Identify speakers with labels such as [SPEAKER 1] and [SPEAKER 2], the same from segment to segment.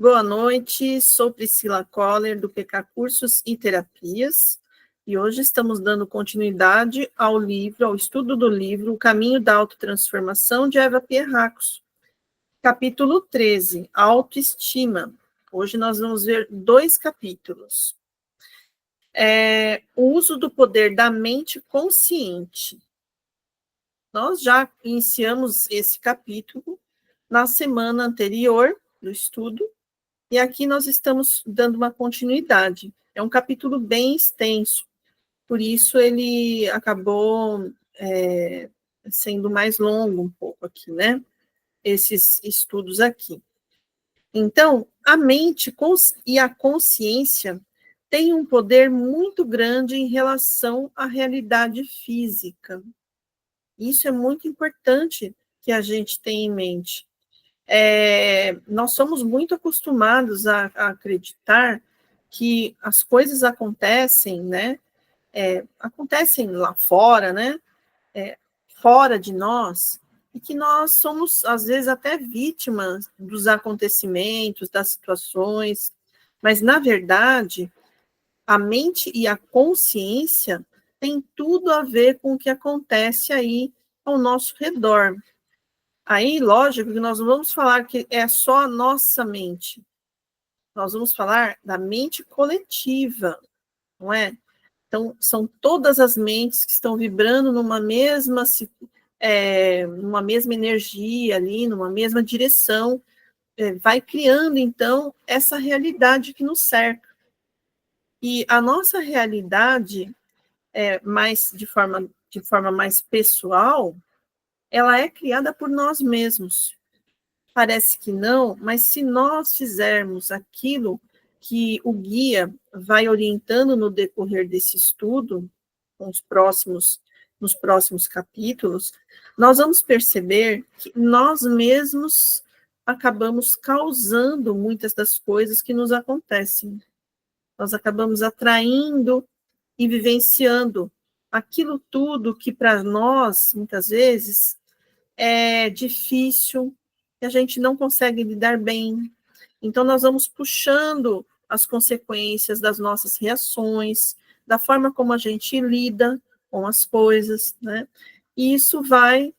[SPEAKER 1] Boa noite, sou Priscila Koller, do PK Cursos e Terapias, e hoje estamos dando continuidade ao livro, ao estudo do livro O Caminho da Autotransformação, de Eva Pierracos, capítulo 13, Autoestima. Hoje nós vamos ver 2 capítulos. O uso do poder da mente consciente. Nós já iniciamos esse capítulo na semana anterior do estudo, e aqui nós estamos dando uma continuidade. É um capítulo bem extenso, por isso ele acabou sendo mais longo um pouco aqui, né? Esses estudos aqui. Então, a mente e a consciência têm um poder muito grande em relação à realidade física. Isso é muito importante que a gente tenha em mente. Nós somos muito acostumados a acreditar que as coisas acontecem, né? Acontecem lá fora, né? Fora de nós, e que nós somos, às vezes, até vítimas dos acontecimentos, das situações, mas, na verdade, a mente e a consciência têm tudo a ver com o que acontece aí ao nosso redor. Aí, lógico que nós não vamos falar que é só a nossa mente. Nós vamos falar da mente coletiva, não é? Então, são todas as mentes que estão vibrando numa mesma energia ali, numa mesma direção, vai criando, então, essa realidade que nos cerca. E a nossa realidade, de forma mais pessoal, ela é criada por nós mesmos. Parece que não, mas se nós fizermos aquilo que o guia vai orientando no decorrer desse estudo, nos próximos capítulos, nós vamos perceber que nós mesmos acabamos causando muitas das coisas que nos acontecem. Nós acabamos atraindo e vivenciando aquilo tudo que para nós, muitas vezes, é difícil, que a gente não consegue lidar bem. Então, nós vamos puxando as consequências das nossas reações, da forma como a gente lida com as coisas, né? E isso vai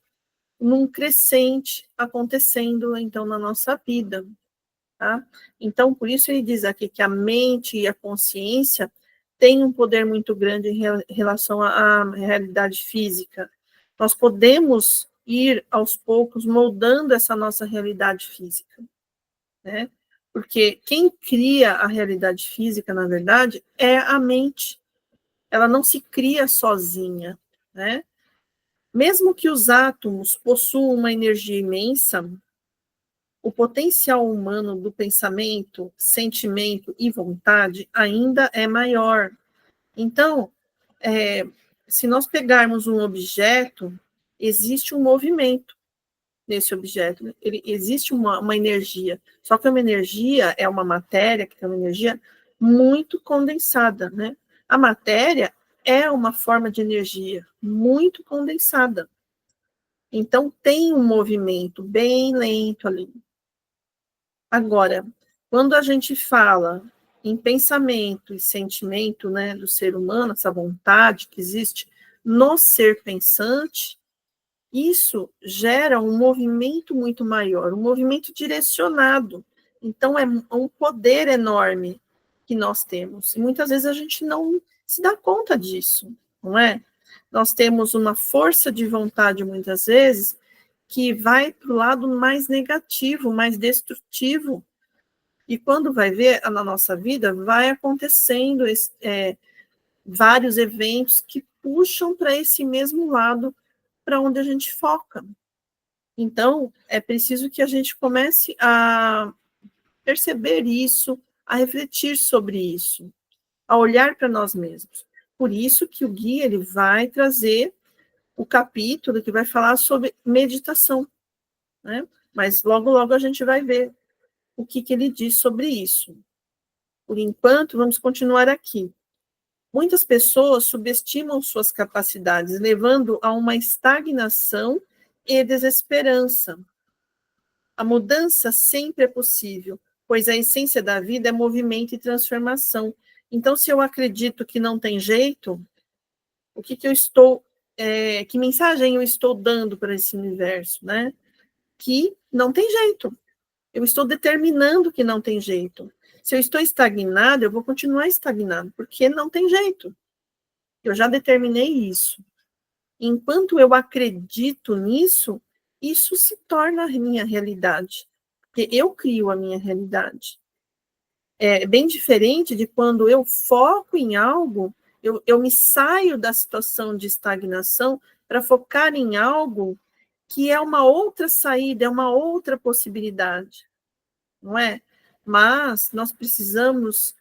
[SPEAKER 1] num crescente acontecendo, então, na nossa vida, tá? Então, por isso ele diz aqui que a mente e a consciência têm um poder muito grande em relação à realidade física. Nós podemos ir, aos poucos, moldando essa nossa realidade física, né? Porque quem cria a realidade física, na verdade, é a mente. Ela não se cria sozinha, né? Mesmo que os átomos possuam uma energia imensa, o potencial humano do pensamento, sentimento e vontade ainda é maior. Então, se nós pegarmos um objeto, existe um movimento nesse objeto, existe uma energia, só que uma energia é uma matéria, que é uma energia muito condensada, né? A matéria é uma forma de energia muito condensada. Então, tem um movimento bem lento ali. Agora, quando a gente fala em pensamento e sentimento, né, do ser humano, essa vontade que existe no ser pensante, isso gera um movimento muito maior, um movimento direcionado. Então, é um poder enorme que nós temos. E muitas vezes a gente não se dá conta disso, não é? Nós temos uma força de vontade, muitas vezes, que vai para o lado mais negativo, mais destrutivo. E quando vai ver na nossa vida, vai acontecendo vários eventos que puxam para esse mesmo lado para onde a gente foca. Então, é preciso que a gente comece a perceber isso, a refletir sobre isso, a olhar para nós mesmos. Por isso que o guia ele vai trazer o capítulo que vai falar sobre meditação, né? Mas logo, logo a gente vai ver o que ele diz sobre isso. Por enquanto, vamos continuar aqui. Muitas pessoas subestimam suas capacidades, levando a uma estagnação e desesperança. A mudança sempre é possível, pois a essência da vida é movimento e transformação. Então, se eu acredito que não tem jeito, o que eu estou, que mensagem eu estou dando para esse universo, né? Que não tem jeito. Eu estou determinando que não tem jeito. Se eu estou estagnado, eu vou continuar estagnado, porque não tem jeito. Eu já determinei isso. Enquanto eu acredito nisso, isso se torna a minha realidade. Porque eu crio a minha realidade. É bem diferente de quando eu foco em algo, eu me saio da situação de estagnação para focar em algo que é uma outra saída, é uma outra possibilidade, não é? Mas nós precisamos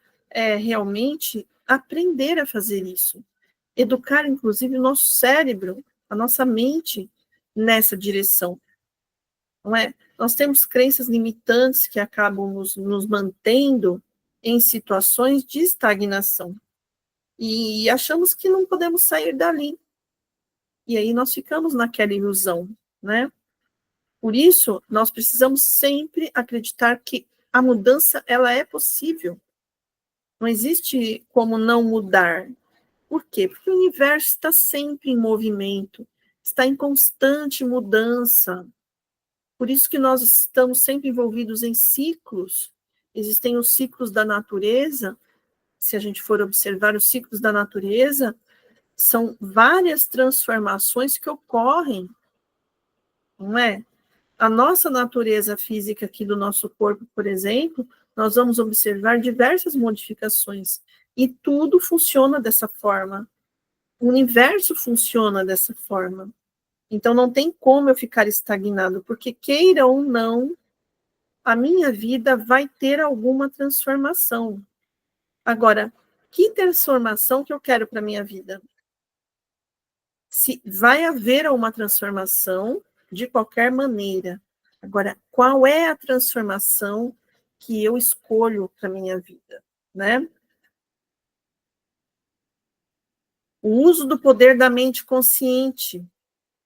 [SPEAKER 1] realmente aprender a fazer isso, educar, inclusive, o nosso cérebro, a nossa mente nessa direção, não é? Nós temos crenças limitantes que acabam nos mantendo em situações de estagnação e achamos que não podemos sair dali. E aí nós ficamos naquela ilusão, né? Por isso, nós precisamos sempre acreditar que a mudança ela é possível. Não existe como não mudar. Por quê? Porque o universo está sempre em movimento, está em constante mudança. Por isso que nós estamos sempre envolvidos em ciclos. Existem os ciclos da natureza. Se a gente for observar os ciclos da natureza, são várias transformações que ocorrem, não é? A nossa natureza física aqui do nosso corpo, por exemplo, nós vamos observar diversas modificações. E tudo funciona dessa forma. O universo funciona dessa forma. Então, não tem como eu ficar estagnado, porque queira ou não, a minha vida vai ter alguma transformação. Agora, que transformação que eu quero para a minha vida? Se vai haver uma transformação de qualquer maneira. Agora, qual é a transformação que eu escolho para a minha vida, né? O uso do poder da mente consciente.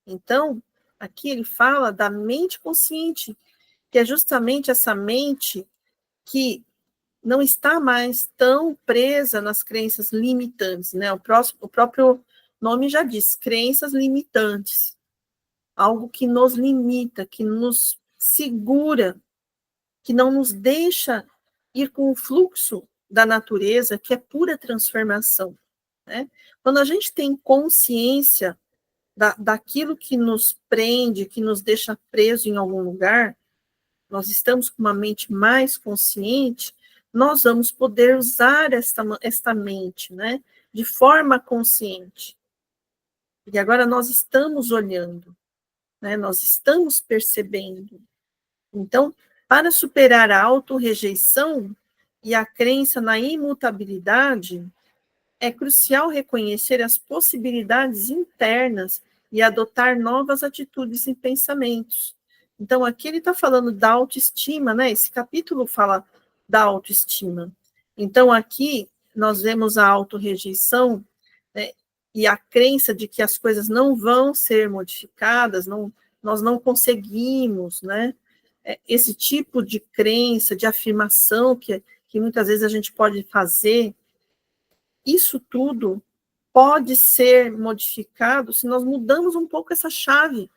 [SPEAKER 1] Então, aqui ele fala da mente consciente, que é justamente essa mente que não está mais tão presa nas crenças limitantes, né? O próprio nome já diz, crenças limitantes. Algo que nos limita, que nos segura, que não nos deixa ir com o fluxo da natureza, que é pura transformação, né? Quando a gente tem consciência daquilo que nos prende, que nos deixa preso em algum lugar, nós estamos com uma mente mais consciente, nós vamos poder usar esta mente, né, de forma consciente. E agora nós estamos olhando, né, nós estamos percebendo. Então, para superar a autorrejeição e a crença na imutabilidade, é crucial reconhecer as possibilidades internas e adotar novas atitudes e pensamentos. Então, aqui ele está falando da autoestima, né? Esse capítulo fala da autoestima. Então, aqui nós vemos a autorrejeição, né? E a crença de que as coisas não vão ser modificadas, nós não conseguimos, né? Esse tipo de crença, de afirmação que muitas vezes a gente pode fazer, isso tudo pode ser modificado se nós mudamos um pouco essa chave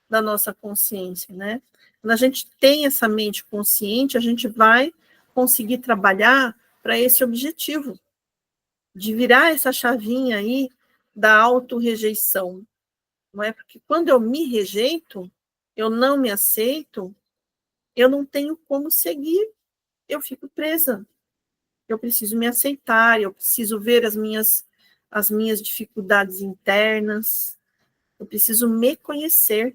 [SPEAKER 1] da nossa consciência, né? Quando a gente tem essa mente consciente, a gente vai conseguir trabalhar para esse objetivo, de virar essa chavinha aí da autorrejeição, não é? Porque quando eu me rejeito, eu não me aceito, eu não tenho como seguir, eu fico presa. Eu preciso me aceitar, eu preciso ver as minhas dificuldades internas, eu preciso me conhecer,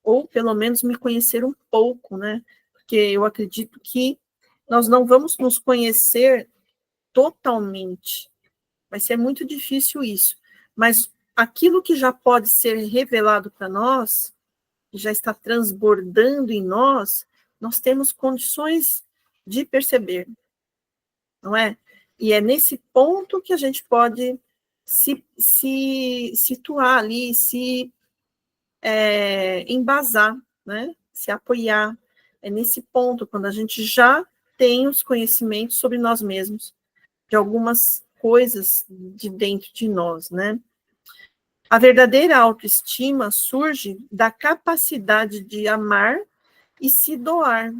[SPEAKER 1] ou pelo menos me conhecer um pouco, né? Porque eu acredito que nós não vamos nos conhecer totalmente, vai ser muito difícil isso, mas aquilo que já pode ser revelado para nós, que já está transbordando em nós, nós temos condições de perceber, não é? E é nesse ponto que a gente pode se situar ali, se embasar, né? Se apoiar. É nesse ponto, quando a gente já tem os conhecimentos sobre nós mesmos, de algumas coisas de dentro de nós, né? A verdadeira autoestima surge da capacidade de amar e se doar,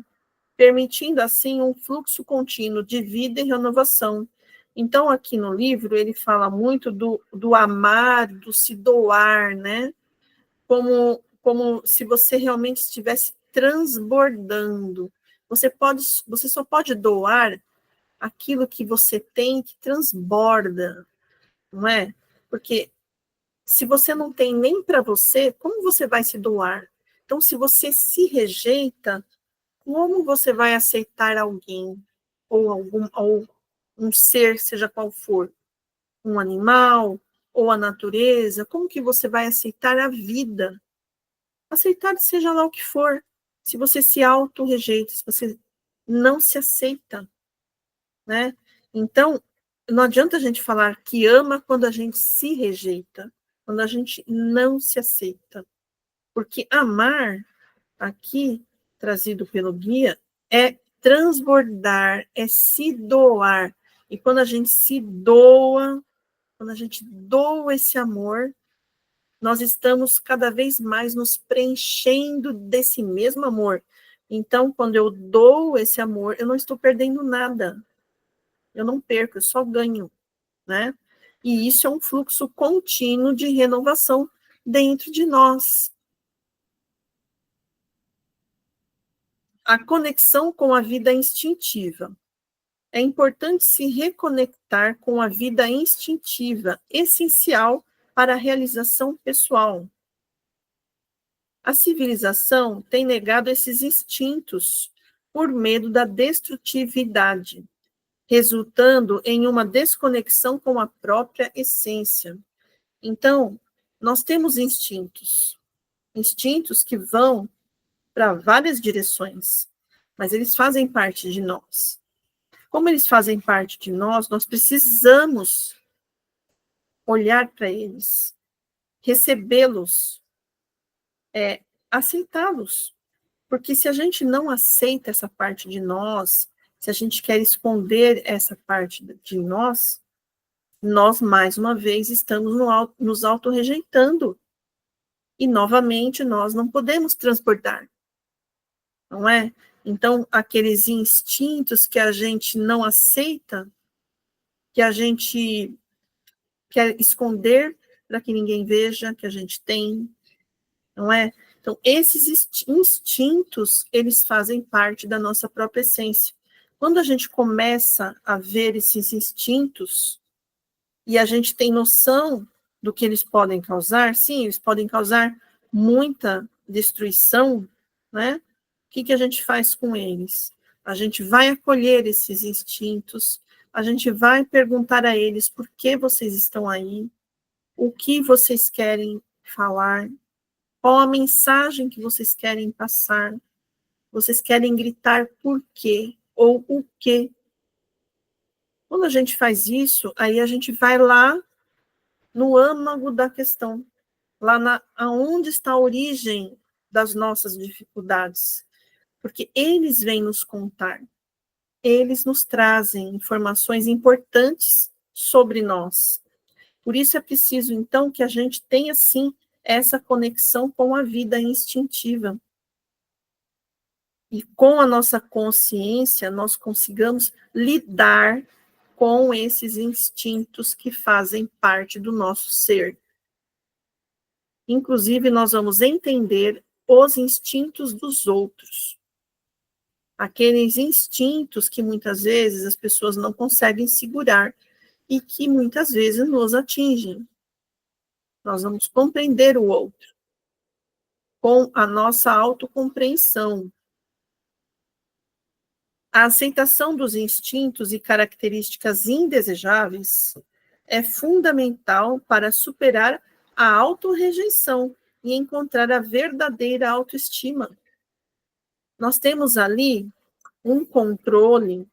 [SPEAKER 1] permitindo, assim, um fluxo contínuo de vida e renovação. Então, aqui no livro, ele fala muito do amar, do se doar, né? Como se você realmente estivesse transbordando. Você só pode doar aquilo que você tem que transborda, não é? Porque se você não tem nem para você, como você vai se doar? Então, se você se rejeita, como você vai aceitar alguém ou um ser, seja qual for, um animal ou a natureza? Como que você vai aceitar a vida? Aceitar seja lá o que for. Se você se auto-rejeita, se você não se aceita, né? Então, não adianta a gente falar que ama quando a gente se rejeita, quando a gente não se aceita. Porque amar, aqui, trazido pelo guia, é transbordar, é se doar. E quando a gente se doa, quando a gente doa esse amor, nós estamos cada vez mais nos preenchendo desse mesmo amor. Então, quando eu dou esse amor, eu não estou perdendo nada. Eu não perco, eu só ganho, né? E isso é um fluxo contínuo de renovação dentro de nós. A conexão com a vida instintiva. É importante se reconectar com a vida instintiva, essencial para a realização pessoal. A civilização tem negado esses instintos por medo da destrutividade, resultando em uma desconexão com a própria essência. Então, nós temos instintos que vão para várias direções, mas eles fazem parte de nós. Como eles fazem parte de nós, nós precisamos olhar para eles, recebê-los, aceitá-los. Porque se a gente não aceita essa parte de nós, se a gente quer esconder essa parte de nós, nós, mais uma vez, estamos nos auto-rejeitando. E, novamente, nós não podemos transportar, não é? Então, aqueles instintos que a gente não aceita, que a gente quer esconder para que ninguém veja que a gente tem, não é? Então, esses instintos, eles fazem parte da nossa própria essência. Quando a gente começa a ver esses instintos e a gente tem noção do que eles podem causar, sim, eles podem causar muita destruição, né? O que a gente faz com eles? A gente vai acolher esses instintos, a gente vai perguntar a eles por que vocês estão aí, o que vocês querem falar, qual a mensagem que vocês querem passar, vocês querem gritar por quê ou o quê. Quando a gente faz isso, aí a gente vai lá no âmago da questão, lá aonde está a origem das nossas dificuldades, porque eles vêm nos contar, eles nos trazem informações importantes sobre nós. Por isso é preciso, então, que a gente tenha, sim, essa conexão com a vida instintiva. E com a nossa consciência, nós consigamos lidar com esses instintos que fazem parte do nosso ser. Inclusive, nós vamos entender os instintos dos outros. Aqueles instintos que muitas vezes as pessoas não conseguem segurar e que muitas vezes nos atingem. Nós vamos compreender o outro com a nossa autocompreensão. A aceitação dos instintos e características indesejáveis é fundamental para superar a autorrejeição e encontrar a verdadeira autoestima. Nós temos ali um controle,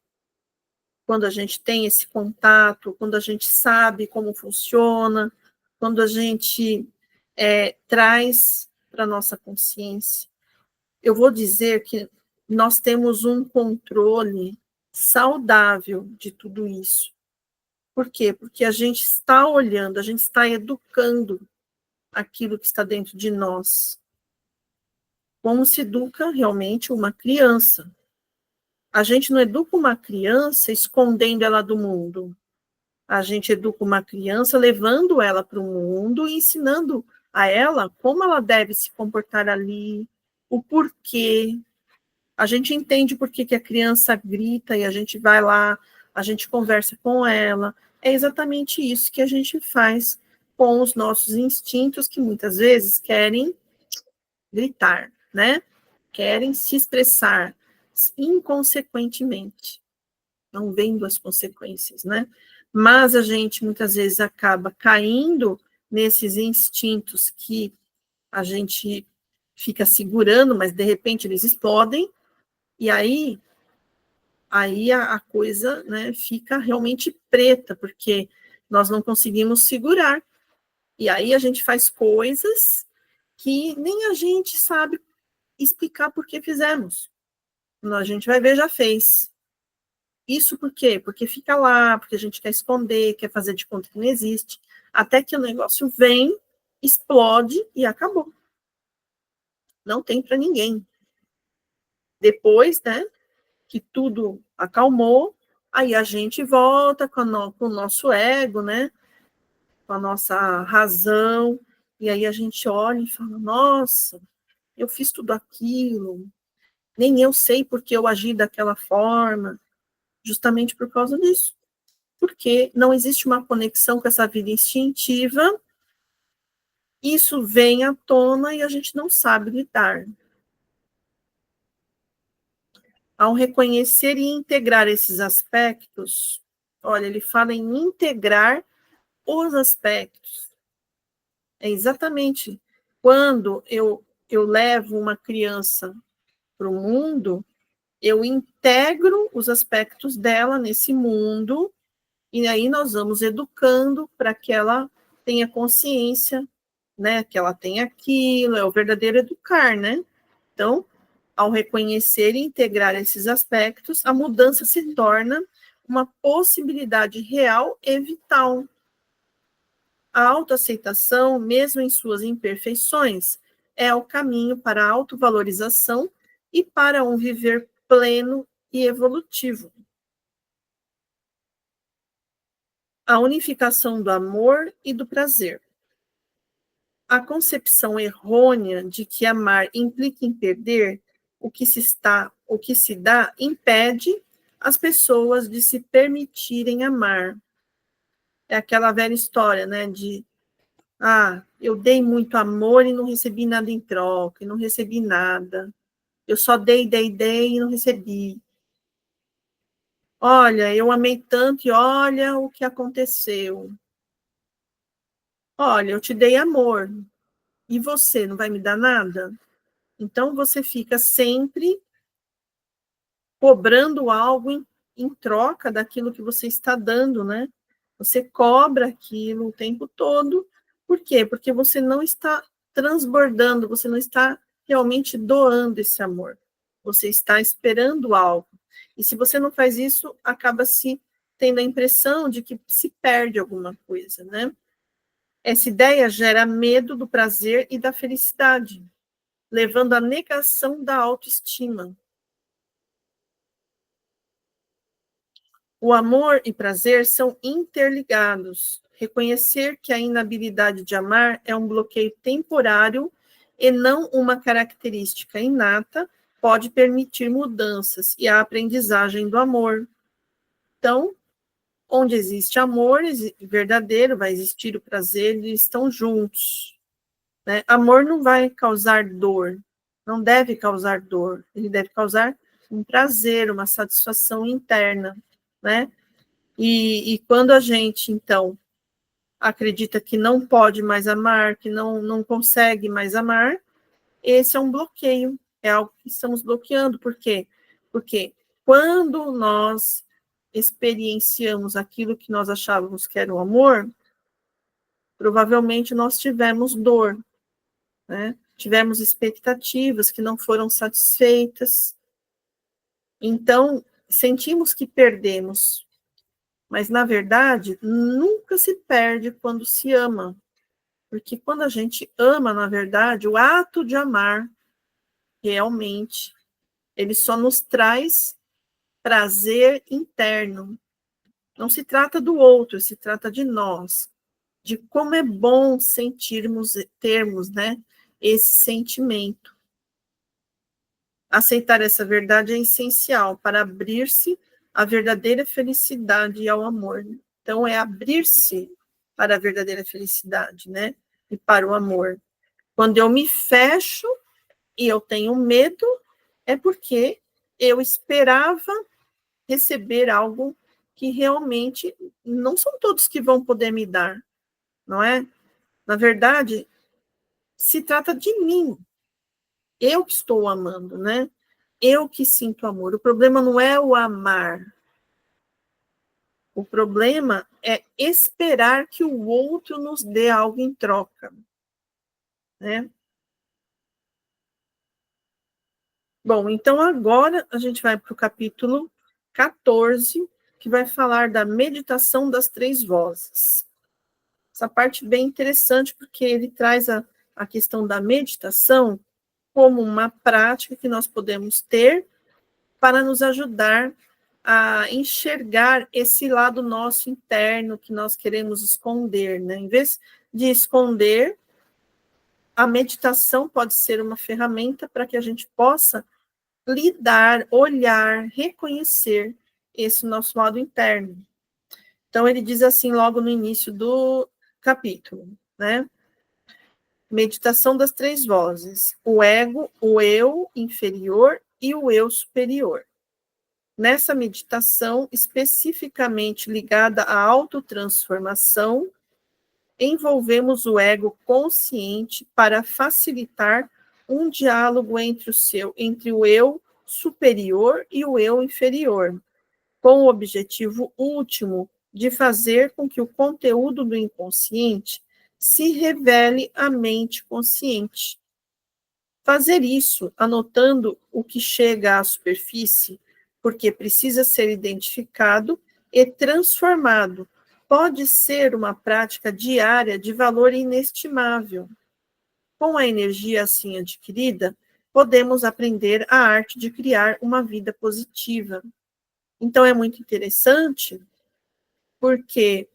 [SPEAKER 1] quando a gente tem esse contato, quando a gente sabe como funciona, quando a gente traz para a nossa consciência. Eu vou dizer que nós temos um controle saudável de tudo isso. Por quê? Porque a gente está olhando, a gente está educando aquilo que está dentro de nós. Como se educa realmente uma criança. A gente não educa uma criança escondendo ela do mundo. A gente educa uma criança levando ela para o mundo e ensinando a ela como ela deve se comportar ali, o porquê. A gente entende por que a criança grita e a gente vai lá, a gente conversa com ela. É exatamente isso que a gente faz com os nossos instintos, que muitas vezes querem gritar, né? Querem se expressar inconsequentemente, não vendo as consequências, né? Mas a gente muitas vezes acaba caindo nesses instintos que a gente fica segurando, mas de repente eles explodem, e aí a coisa, né, fica realmente preta, porque nós não conseguimos segurar. E aí a gente faz coisas que nem a gente sabe explicar por que fizemos. A gente vai ver, já fez. Isso por quê? Porque fica lá, porque a gente quer esconder, quer fazer de conta que não existe, até que o negócio vem, explode e acabou. Não tem para ninguém. Depois, né, que tudo acalmou, aí a gente volta com o nosso ego, né, com a nossa razão, e aí a gente olha e fala, nossa, eu fiz tudo aquilo, nem eu sei porque eu agi daquela forma, justamente por causa disso. Porque não existe uma conexão com essa vida instintiva, isso vem à tona e a gente não sabe lidar. Ao reconhecer e integrar esses aspectos, olha, ele fala em integrar os aspectos. É exatamente quando eu levo uma criança para o mundo, eu integro os aspectos dela nesse mundo, e aí nós vamos educando para que ela tenha consciência, né, que ela tem aquilo, é o verdadeiro educar, né? Então, ao reconhecer e integrar esses aspectos, a mudança se torna uma possibilidade real e vital. A autoaceitação, mesmo em suas imperfeições, é o caminho para a autovalorização e para um viver pleno e evolutivo. A unificação do amor e do prazer. A concepção errônea de que amar implica em perder o que se dá, impede as pessoas de se permitirem amar. É aquela velha história, né, de eu dei muito amor e não recebi nada em troca, e não recebi nada. Eu só dei e não recebi. Olha, eu amei tanto e olha o que aconteceu. Olha, eu te dei amor e você não vai me dar nada? Então você fica sempre cobrando algo em troca daquilo que você está dando, né? Você cobra aquilo o tempo todo. Por quê? Porque você não está transbordando, você não está realmente doando esse amor. Você está esperando algo. E se você não faz isso, acaba se tendo a impressão de que se perde alguma coisa, né? Essa ideia gera medo do prazer e da felicidade, levando à negação da autoestima. O amor e prazer são interligados. Reconhecer que a inabilidade de amar é um bloqueio temporário e não uma característica inata pode permitir mudanças e a aprendizagem do amor. Então, onde existe amor verdadeiro, vai existir o prazer, eles estão juntos. Né? Amor não vai causar dor, não deve causar dor, ele deve causar um prazer, uma satisfação interna, né? E quando a gente, então, acredita que não pode mais amar, que não consegue mais amar, esse é um bloqueio, é algo que estamos bloqueando. Por quê? Porque quando nós experienciamos aquilo que nós achávamos que era o amor, provavelmente nós tivemos dor, né? Tivemos expectativas que não foram satisfeitas. Então, sentimos que perdemos, mas, na verdade, nunca se perde quando se ama. Porque quando a gente ama, na verdade, o ato de amar, realmente, ele só nos traz prazer interno. Não se trata do outro, se trata de nós, de como é bom sentirmos, termos, né, esse sentimento. Aceitar essa verdade é essencial para abrir-se à verdadeira felicidade e ao amor. Então, é abrir-se para a verdadeira felicidade, né? E para o amor. Quando eu me fecho e eu tenho medo, é porque eu esperava receber algo que realmente não são todos que vão poder me dar, não é? Na verdade, se trata de mim. Eu que estou amando, né? Eu que sinto amor. O problema não é o amar. O problema é esperar que o outro nos dê algo em troca, né? Bom, então agora a gente vai para o capítulo 14, que vai falar da meditação das três vozes. Essa parte bem interessante, porque ele traz a questão da meditação como uma prática que nós podemos ter para nos ajudar a enxergar esse lado nosso interno que nós queremos esconder, né? Em vez de esconder, a meditação pode ser uma ferramenta para que a gente possa lidar, olhar, reconhecer esse nosso lado interno. Então, ele diz assim logo no início do capítulo, né? Meditação das três vozes: o ego, o eu inferior e o eu superior. Nessa meditação especificamente ligada à autotransformação, envolvemos o ego consciente para facilitar um diálogo entre o eu superior e o eu inferior, com o objetivo último de fazer com que o conteúdo do inconsciente se revele à mente consciente. Fazer isso, anotando o que chega à superfície, porque precisa ser identificado e transformado, pode ser uma prática diária de valor inestimável. Com a energia assim adquirida, podemos aprender a arte de criar uma vida positiva. Então, é muito interessante, porque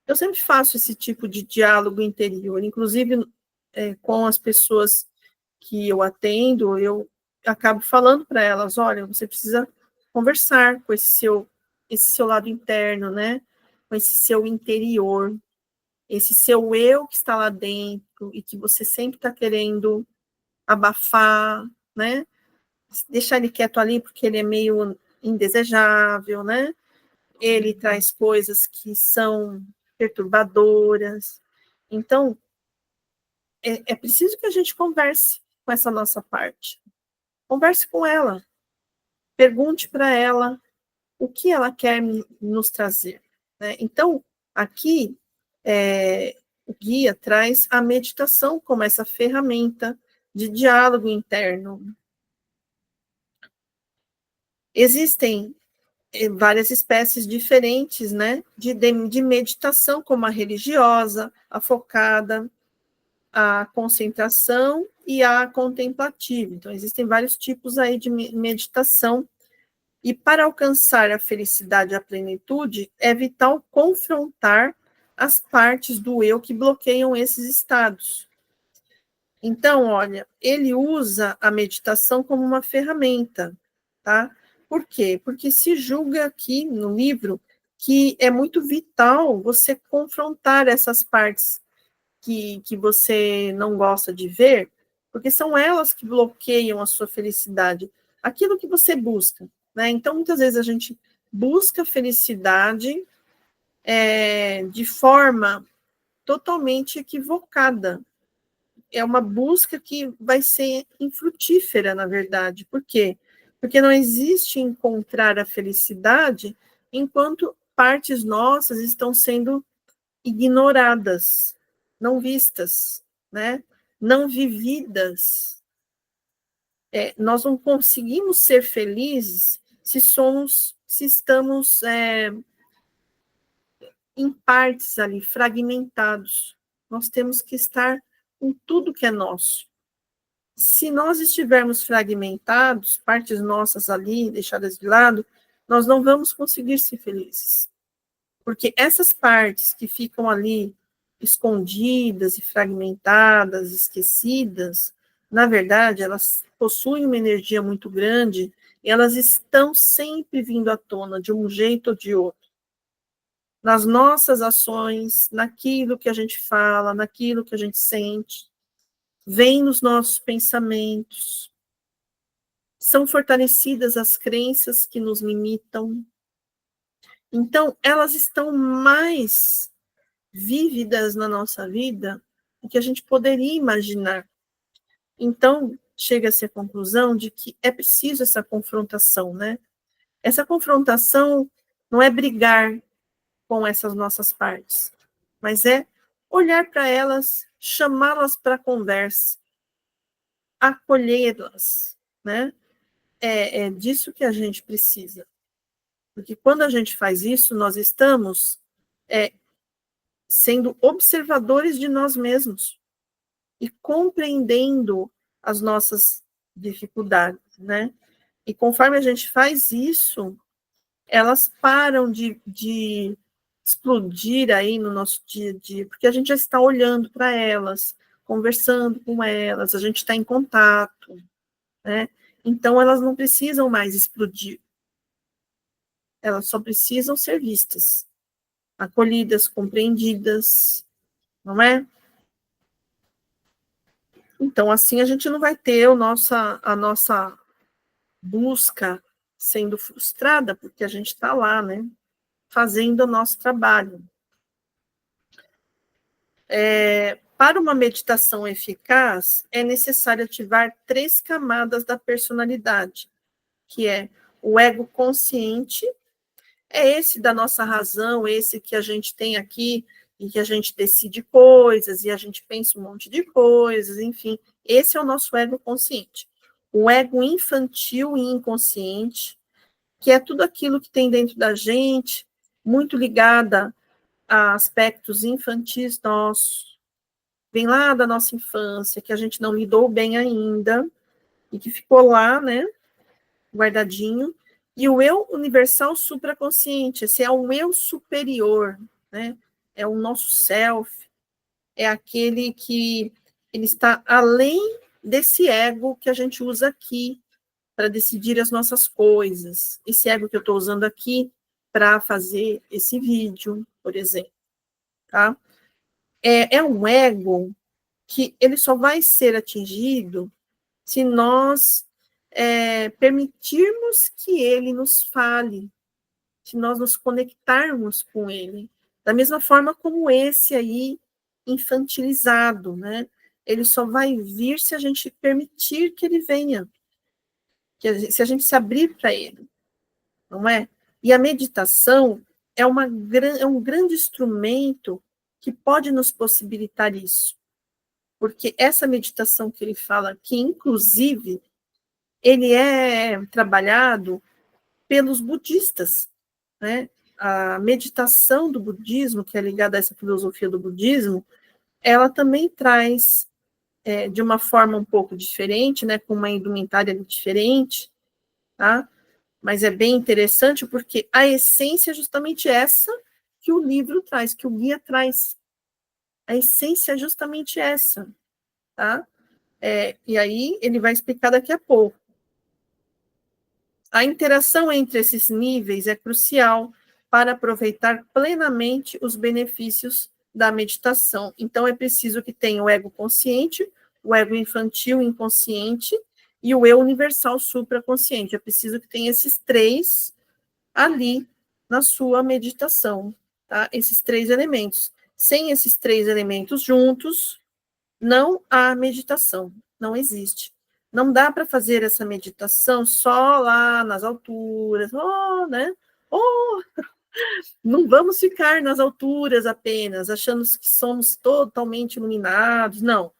[SPEAKER 1] eu sempre faço esse tipo de diálogo interior, inclusive com as pessoas que eu atendo, eu acabo falando para elas, olha, você precisa conversar com esse seu lado interno, né? Com esse seu interior, esse seu eu que está lá dentro e que você sempre está querendo abafar, né? Deixar ele quieto ali porque ele é meio indesejável, né? Ele traz coisas que são perturbadoras. Então, é preciso que a gente converse com essa nossa parte. Converse com ela. Pergunte para ela o que ela quer nos trazer, né? Então, aqui, o guia traz a meditação como essa ferramenta de diálogo interno. Existem várias espécies diferentes, né, de meditação, como a religiosa, a focada, a concentração e a contemplativa. Então, existem vários tipos aí de meditação. E para alcançar a felicidade e a plenitude, é vital confrontar as partes do eu que bloqueiam esses estados. Então, olha, ele usa a meditação como uma ferramenta, tá? Por quê? Porque se julga aqui no livro que é muito vital você confrontar essas partes que você não gosta de ver, porque são elas que bloqueiam a sua felicidade, aquilo que você busca, né? Então, muitas vezes a gente busca felicidade de forma totalmente equivocada. É uma busca que vai ser infrutífera, na verdade. Por quê? Porque não existe encontrar a felicidade enquanto partes nossas estão sendo ignoradas, não vistas, né? Não vividas. nós não conseguimos ser felizes se estamos em partes ali, fragmentados. Nós temos que estar com tudo que é nosso. Se nós estivermos fragmentados, partes nossas ali, deixadas de lado, nós não vamos conseguir ser felizes. Porque essas partes que ficam ali escondidas e fragmentadas, esquecidas, na verdade, elas possuem uma energia muito grande e elas estão sempre vindo à tona, de um jeito ou de outro. Nas nossas ações, naquilo que a gente fala, naquilo que a gente sente, vem nos nossos pensamentos. São fortalecidas as crenças que nos limitam. Então, elas estão mais vívidas na nossa vida do que a gente poderia imaginar. Então, chega-se à conclusão de que é preciso essa confrontação, né? Essa confrontação não é brigar com essas nossas partes, mas é olhar para elas, chamá-las para conversa, acolhê-las, né? É disso que a gente precisa. Porque quando a gente faz isso, nós estamos sendo observadores de nós mesmos e compreendendo as nossas dificuldades, né? E conforme a gente faz isso, elas param de explodir aí no nosso dia a dia, porque a gente já está olhando para elas, conversando com elas, a gente está em contato, né? Então, elas não precisam mais explodir. Elas só precisam ser vistas, acolhidas, compreendidas, não é? Então, assim, a gente não vai ter a nossa busca sendo frustrada, porque a gente está lá, né? Fazendo o nosso trabalho. Para uma meditação eficaz, é necessário ativar 3 camadas da personalidade, que é o ego consciente, é esse da nossa razão, esse que a gente tem aqui, e que a gente decide coisas, e a gente pensa um monte de coisas, enfim, esse é o nosso ego consciente. O ego infantil e inconsciente, que é tudo aquilo que tem dentro da gente, muito ligada a aspectos infantis nossos, vem lá da nossa infância, que a gente não lidou bem ainda, e que ficou lá, né, guardadinho, e o eu universal supraconsciente, esse é o eu superior, né, é o nosso self, é aquele que ele está além desse ego que a gente usa aqui para decidir as nossas coisas, esse ego que eu estou usando aqui para fazer esse vídeo, por exemplo, tá? É um ego que ele só vai ser atingido se nós permitirmos que ele nos fale, se nós nos conectarmos com ele, da mesma forma como esse aí, infantilizado, né? Ele só vai vir se a gente permitir que ele venha, se a gente se abrir para ele, não é? E a meditação é um grande instrumento que pode nos possibilitar isso, porque essa meditação que ele fala aqui, inclusive, ele é trabalhado pelos budistas, né? A meditação do budismo, que é ligada a essa filosofia do budismo, ela também traz, de uma forma um pouco diferente, né, com uma indumentária diferente, tá? Mas é bem interessante porque a essência é justamente essa que o livro traz, que o guia traz. A essência é justamente essa, tá? E aí ele vai explicar daqui a pouco. A interação entre esses níveis é crucial para aproveitar plenamente os benefícios da meditação. Então, é preciso que tenha o ego consciente, o ego infantil inconsciente e o eu universal supraconsciente. É preciso que tenha esses 3 ali na sua meditação, tá? Esses 3 elementos. Sem esses 3 elementos juntos, não há meditação, não existe. Não dá para fazer essa meditação só lá nas alturas, né? Não vamos ficar nas alturas apenas, achando que somos totalmente iluminados. Não,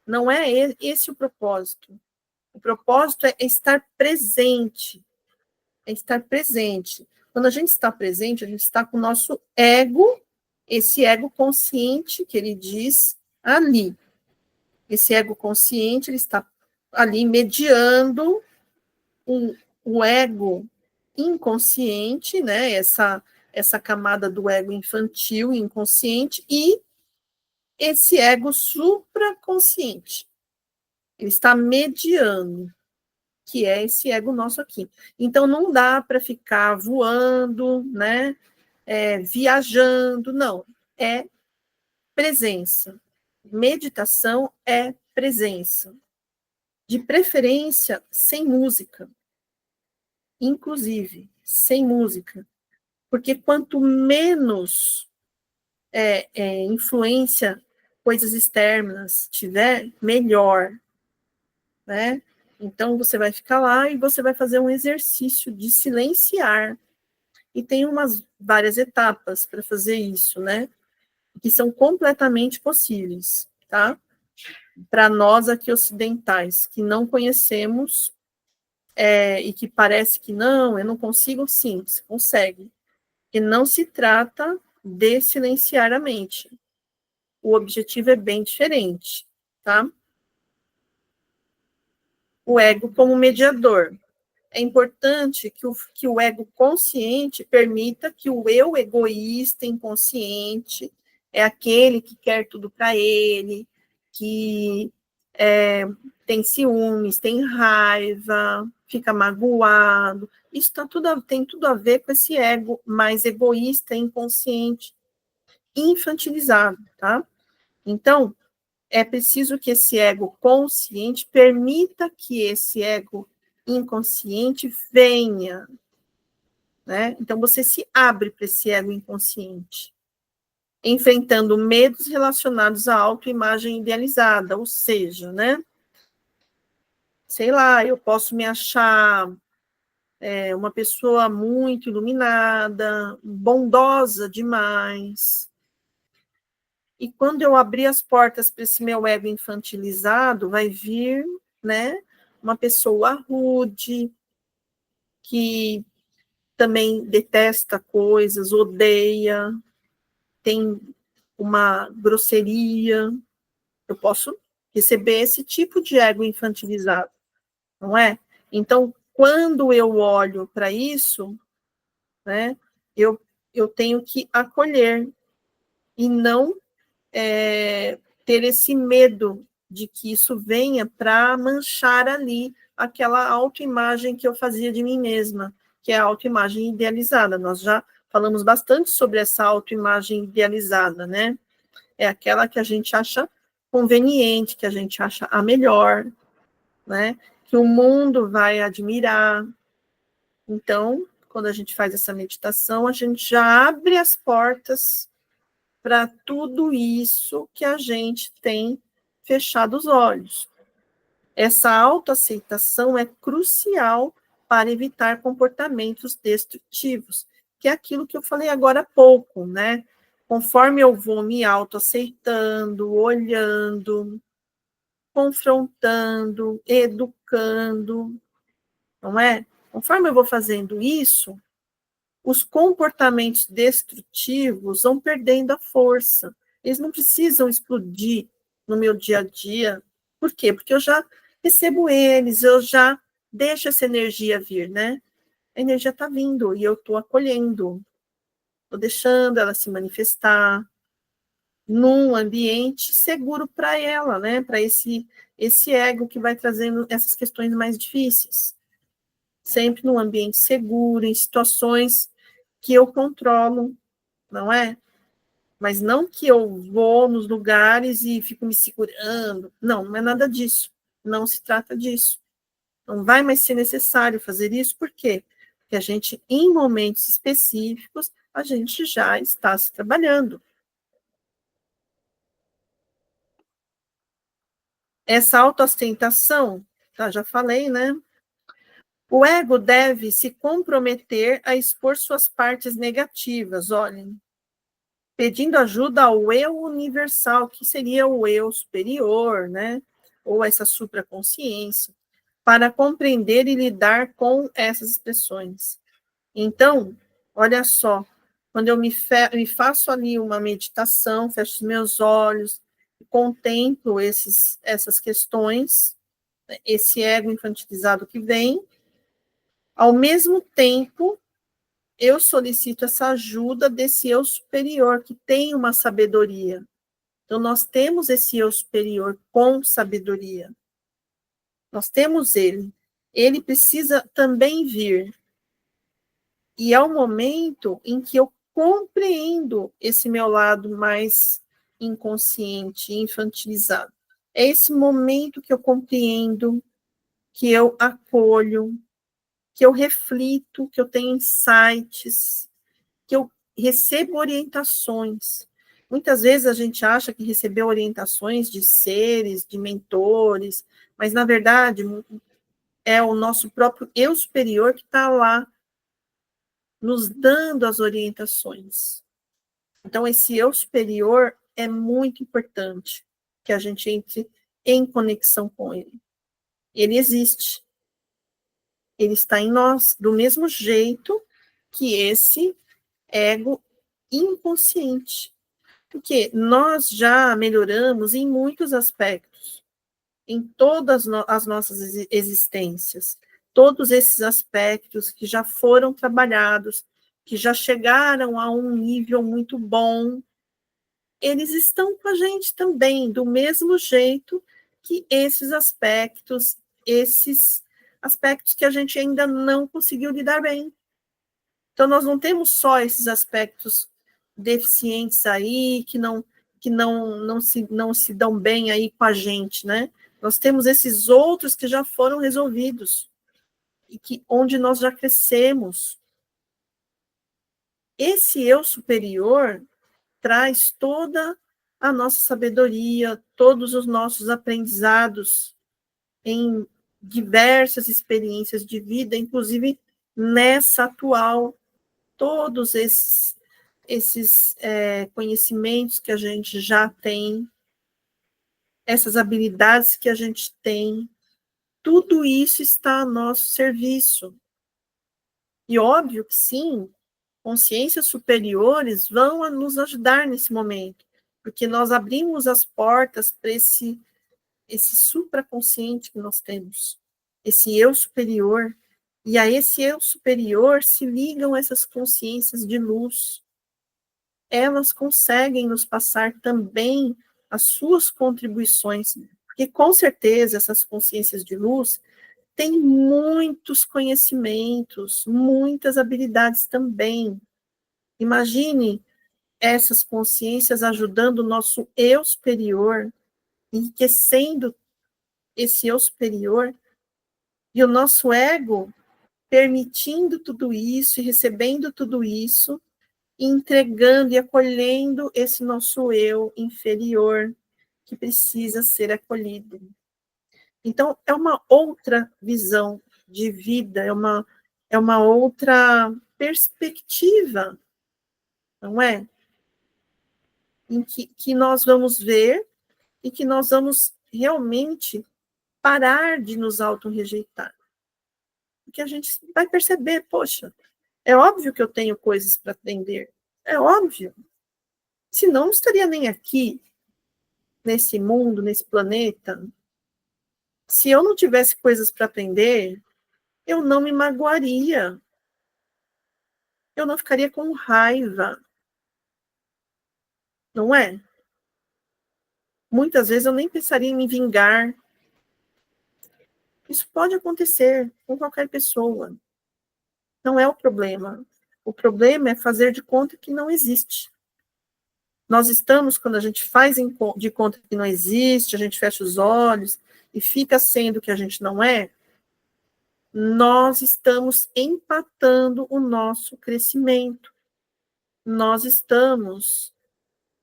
[SPEAKER 1] não é esse o propósito. O propósito é estar presente. É estar presente. Quando a gente está presente, a gente está com o nosso ego, esse ego consciente que ele diz ali. Esse ego consciente, ele está ali mediando o ego inconsciente, né? Essa camada do ego infantil, inconsciente, e esse ego supraconsciente. Ele está mediando, que é esse ego nosso aqui. Então, não dá para ficar voando, né? Viajando, não. É presença. Meditação é presença. De preferência, sem música. Inclusive, sem música. Porque quanto menos influência, coisas externas tiver, melhor, né? Então, você vai ficar lá e você vai fazer um exercício de silenciar. E tem várias etapas para fazer isso, né? Que são completamente possíveis, tá? Para nós aqui ocidentais, que não conhecemos e que parece que não, eu não consigo, sim, você consegue. E não se trata de silenciar a mente. O objetivo é bem diferente, tá? O ego como mediador. É importante que o ego consciente permita que o eu egoísta, inconsciente, é aquele que quer tudo para ele, que tem ciúmes, tem raiva, fica magoado. Isso tem tudo a ver com esse ego mais egoísta, inconsciente, infantilizado, tá? Então, é preciso que esse ego consciente permita que esse ego inconsciente venha, né? Então, você se abre para esse ego inconsciente, enfrentando medos relacionados à autoimagem idealizada, ou seja, né? Sei lá, eu posso me achar uma pessoa muito iluminada, bondosa demais. E quando eu abrir as portas para esse meu ego infantilizado, vai vir, né, uma pessoa rude, que também detesta coisas, odeia, tem uma grosseria. Eu posso receber esse tipo de ego infantilizado, não é? Então, quando eu olho para isso, né, eu tenho que acolher e não ter esse medo de que isso venha para manchar ali aquela autoimagem que eu fazia de mim mesma, que é a autoimagem idealizada. Nós já falamos bastante sobre essa autoimagem idealizada, né? É aquela que a gente acha conveniente, que a gente acha a melhor, né? Que o mundo vai admirar. Então, quando a gente faz essa meditação, a gente já abre as portas para tudo isso que a gente tem fechado os olhos. Essa autoaceitação é crucial para evitar comportamentos destrutivos, que é aquilo que eu falei agora há pouco, né? Conforme eu vou me autoaceitando, olhando, confrontando, educando, não é? Conforme eu vou fazendo isso, os comportamentos destrutivos vão perdendo a força. Eles não precisam explodir no meu dia a dia. Por quê? Porque eu já recebo eles, eu já deixo essa energia vir, né? A energia está vindo e eu estou acolhendo, estou deixando ela se manifestar num ambiente seguro para ela, né? Para esse ego que vai trazendo essas questões mais difíceis. Sempre num ambiente seguro, em situações que eu controlo, não é? Mas não que eu vou nos lugares e fico me segurando. Não, não é nada disso. Não se trata disso. Não vai mais ser necessário fazer isso, por quê? Porque a gente, em momentos específicos, a gente já está se trabalhando. Essa autoostentação, tá, já falei, né? O ego deve se comprometer a expor suas partes negativas, olhem, pedindo ajuda ao eu universal, que seria o eu superior, né? Ou essa supraconsciência. para compreender e lidar com essas expressões. Então, olha só, quando eu me faço ali uma meditação, fecho os meus olhos, contemplo essas questões, esse ego infantilizado que vem, ao mesmo tempo, eu solicito essa ajuda desse eu superior, que tem uma sabedoria. Então, nós temos esse eu superior com sabedoria. Nós temos ele. Ele precisa também vir. E é o momento em que eu compreendo esse meu lado mais inconsciente, infantilizado. É esse momento que eu compreendo, que eu acolho, que eu reflito, que eu tenho insights, que eu recebo orientações. Muitas vezes a gente acha que recebeu orientações de seres, de mentores, mas, na verdade, é o nosso próprio eu superior que está lá nos dando as orientações. Então, esse eu superior é muito importante que a gente entre em conexão com ele. Ele existe. Ele está em nós, do mesmo jeito que esse ego inconsciente. Porque nós já melhoramos em muitos aspectos, em todas as nossas existências. Todos esses aspectos que já foram trabalhados, que já chegaram a um nível muito bom, eles estão com a gente também, do mesmo jeito que esses aspectos que a gente ainda não conseguiu lidar bem. Então, nós não temos só esses aspectos deficientes aí, que não se dão bem aí com a gente, né? Nós temos esses outros que já foram resolvidos, e onde nós já crescemos. Esse eu superior traz toda a nossa sabedoria, todos os nossos aprendizados em diversas experiências de vida, inclusive nessa atual, todos esses conhecimentos que a gente já tem, essas habilidades que a gente tem, tudo isso está a nosso serviço. E óbvio que sim, consciências superiores vão nos ajudar nesse momento, porque nós abrimos as portas para esse supraconsciente que nós temos, esse eu superior, e a esse eu superior se ligam essas consciências de luz. Elas conseguem nos passar também as suas contribuições, porque com certeza essas consciências de luz têm muitos conhecimentos, muitas habilidades também. Imagine essas consciências ajudando o nosso eu superior, enriquecendo esse eu superior, e o nosso ego permitindo tudo isso e recebendo tudo isso, e entregando e acolhendo esse nosso eu inferior que precisa ser acolhido. Então, é uma outra visão de vida, é uma outra perspectiva, não é? Em que nós vamos ver e que nós vamos realmente parar de nos auto-rejeitar. Porque a gente vai perceber, poxa, é óbvio que eu tenho coisas para aprender, é óbvio. Senão não estaria nem aqui, nesse mundo, nesse planeta. Se eu não tivesse coisas para aprender, eu não me magoaria, eu não ficaria com raiva, não é? Muitas vezes eu nem pensaria em me vingar. Isso pode acontecer com qualquer pessoa. Não é o problema. O problema é fazer de conta que não existe. Nós estamos, quando a gente faz de conta que não existe, a gente fecha os olhos e fica sendo o que a gente não é, nós estamos empatando o nosso crescimento. Nós estamos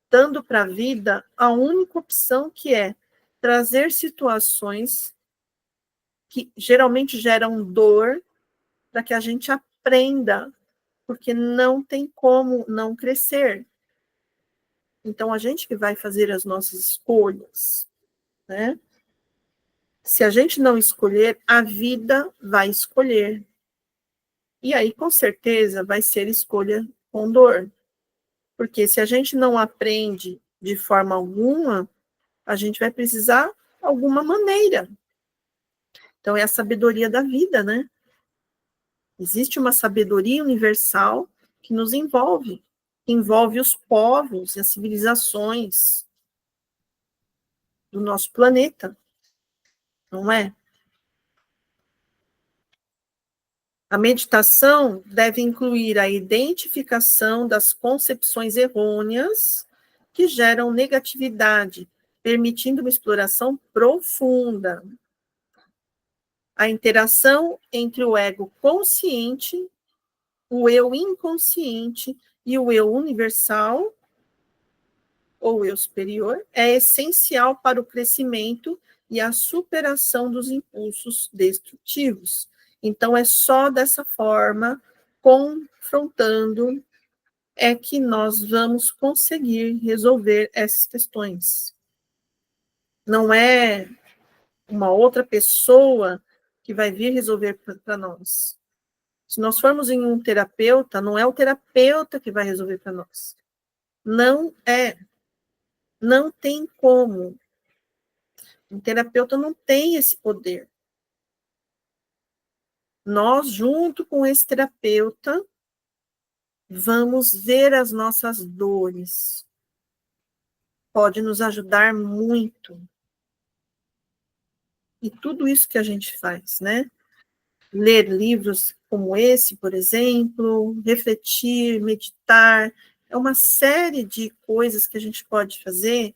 [SPEAKER 1] dando para a vida a única opção, que é trazer situações que geralmente geram dor, para que a gente aprenda, porque não tem como não crescer. Então, a gente que vai fazer as nossas escolhas, né? Se a gente não escolher, a vida vai escolher. E aí, com certeza, vai ser escolha com dor. Porque se a gente não aprende de forma alguma, a gente vai precisar de alguma maneira. Então, é a sabedoria da vida, né? Existe uma sabedoria universal que nos envolve. Envolve os povos e as civilizações do nosso planeta, não é? A meditação deve incluir a identificação das concepções errôneas que geram negatividade, permitindo uma exploração profunda. A interação entre o ego consciente, o eu inconsciente e o eu universal, ou eu superior, é essencial para o crescimento e a superação dos impulsos destrutivos. Então, é só dessa forma, confrontando, é que nós vamos conseguir resolver essas questões. Não é uma outra pessoa que vai vir resolver para nós. Se nós formos em um terapeuta, não é o terapeuta que vai resolver para nós. Não é. Não tem como. Um terapeuta não tem esse poder. Nós, junto com esse terapeuta, vamos ver as nossas dores. Pode nos ajudar muito. E tudo isso que a gente faz, né? Ler livros como esse, por exemplo, refletir, meditar, é uma série de coisas que a gente pode fazer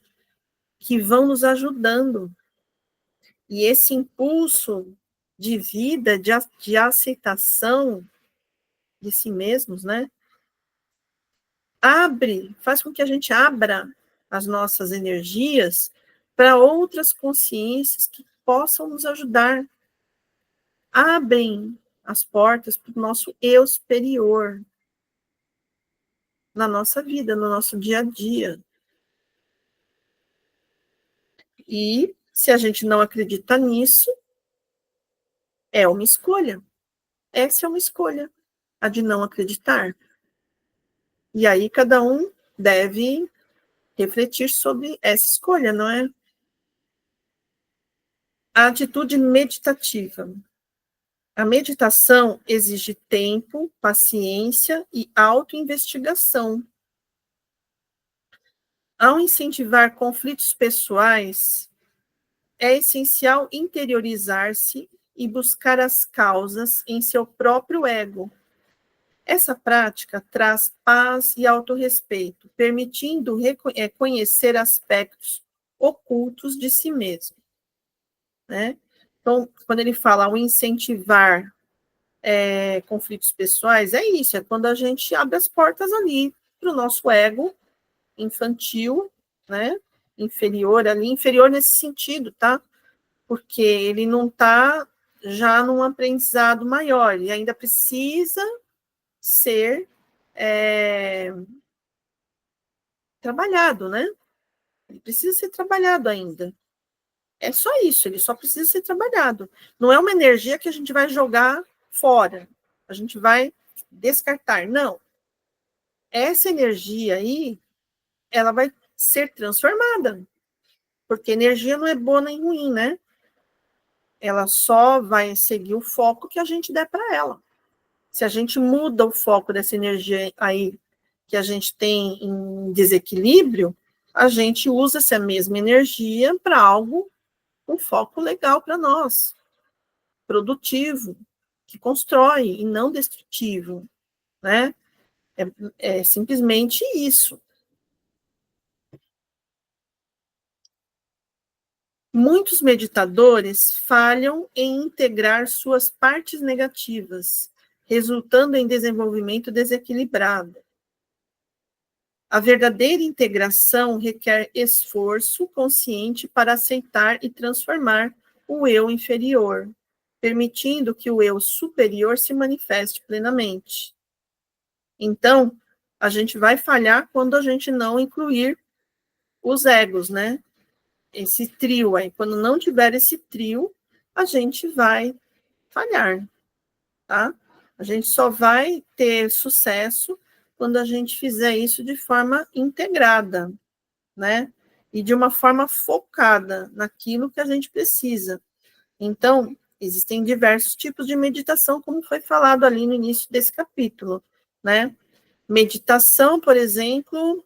[SPEAKER 1] que vão nos ajudando. E esse impulso de vida, de aceitação de si mesmos, né? Faz com que a gente abra as nossas energias para outras consciências que possam nos ajudar. Abrem as portas para o nosso eu superior na nossa vida, no nosso dia a dia. E se a gente não acredita nisso, é uma escolha. Essa é uma escolha, a de não acreditar. E aí cada um deve refletir sobre essa escolha, não é? A atitude meditativa. A meditação exige tempo, paciência e autoinvestigação. Ao incentivar conflitos pessoais, é essencial interiorizar-se e buscar as causas em seu próprio ego. Essa prática traz paz e autorrespeito, permitindo conhecer aspectos ocultos de si mesmo, né? Então, quando ele fala o incentivar conflitos pessoais, é isso, é quando a gente abre as portas ali para o nosso ego infantil, né? Inferior nesse sentido, tá? Porque ele não está já num aprendizado maior, ele ainda precisa ser trabalhado, né? Ele precisa ser trabalhado ainda. É só isso, ele só precisa ser trabalhado. Não é uma energia que a gente vai jogar fora, a gente vai descartar, não. Essa energia aí, ela vai ser transformada, porque energia não é boa nem ruim, né? Ela só vai seguir o foco que a gente der para ela. Se a gente muda o foco dessa energia aí que a gente tem em desequilíbrio, a gente usa essa mesma energia para algo com foco legal para nós, produtivo, que constrói e não destrutivo, né? É simplesmente isso. Muitos meditadores falham em integrar suas partes negativas, resultando em desenvolvimento desequilibrado. A verdadeira integração requer esforço consciente para aceitar e transformar o eu inferior, permitindo que o eu superior se manifeste plenamente. Então, a gente vai falhar quando a gente não incluir os egos, né? Esse trio aí. Quando não tiver esse trio, a gente vai falhar, tá? A gente só vai ter sucesso quando a gente fizer isso de forma integrada, né? E de uma forma focada naquilo que a gente precisa. Então, existem diversos tipos de meditação, como foi falado ali no início desse capítulo, né? Meditação, por exemplo,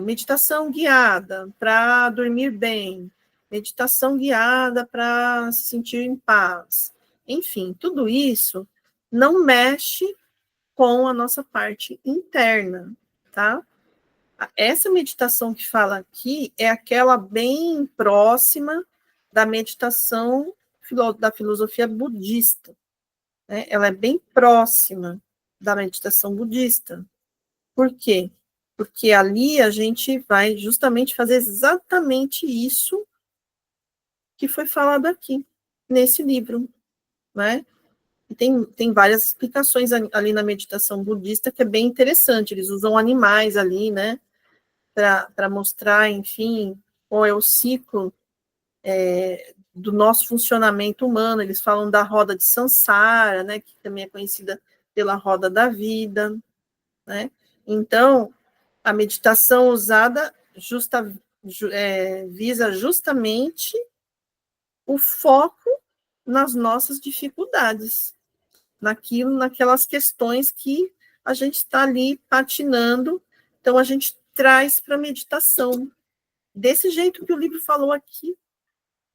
[SPEAKER 1] meditação guiada para dormir bem, meditação guiada para se sentir em paz. Enfim, tudo isso não mexe com a nossa parte interna, tá? Essa meditação que fala aqui é aquela bem próxima da meditação da filosofia budista, né? Ela é bem próxima da meditação budista. Por quê? Porque ali a gente vai justamente fazer exatamente isso que foi falado aqui, nesse livro, né? E tem várias explicações ali na meditação budista que é bem interessante. Eles usam animais ali, né? Para mostrar, enfim, qual é o ciclo do nosso funcionamento humano. Eles falam da roda de Sansara, né? Que também é conhecida pela roda da vida, né? Então, a meditação usada visa justamente o foco nas nossas dificuldades, naquelas questões que a gente está ali patinando, então a gente traz para a meditação. Desse jeito que o livro falou aqui,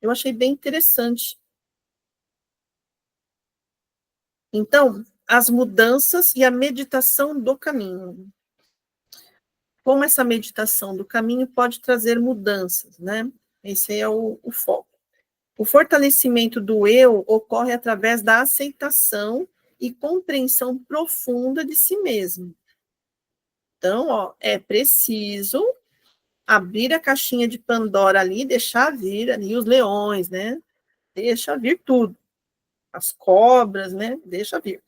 [SPEAKER 1] eu achei bem interessante. Então, as mudanças e a meditação do caminho. Como essa meditação do caminho pode trazer mudanças, né? Esse é o foco. O fortalecimento do eu ocorre através da aceitação e compreensão profunda de si mesmo. Então, ó, é preciso abrir a caixinha de Pandora ali, deixar vir ali os leões, né? Deixa vir tudo. As cobras, né? Deixa vir.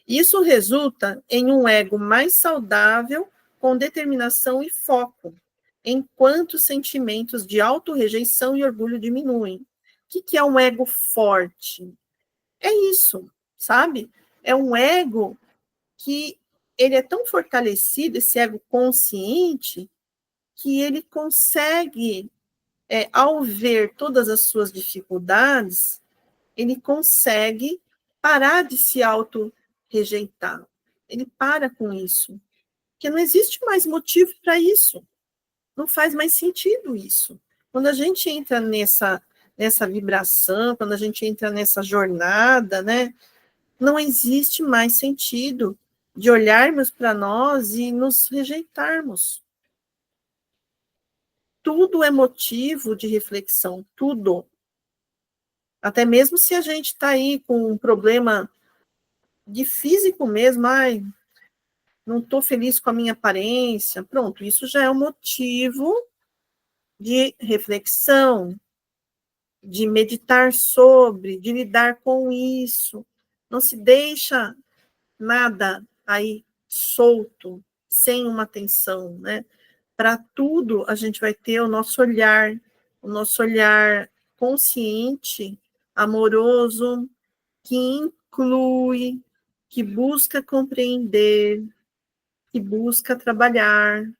[SPEAKER 1] Isso resulta em um ego mais saudável, com determinação e foco, enquanto sentimentos de autorrejeição e orgulho diminuem. O que é um ego forte? É isso, sabe? É um ego que ele é tão fortalecido, esse ego consciente, que ele consegue, ao ver todas as suas dificuldades, ele consegue parar de se auto-rejeitar. Ele para com isso. Porque não existe mais motivo para isso. Não faz mais sentido isso. Quando a gente entra nessa vibração, quando a gente entra nessa jornada, né, não existe mais sentido de olharmos para nós e nos rejeitarmos. Tudo é motivo de reflexão, tudo. Até mesmo se a gente está aí com um problema de físico mesmo, ai, não estou feliz com a minha aparência, pronto, isso já é um motivo de reflexão, de meditar sobre, de lidar com isso. Não se deixa nada aí solto, sem uma atenção, né? Para tudo a gente vai ter o nosso olhar consciente, amoroso, que inclui, que busca compreender, que busca trabalhar,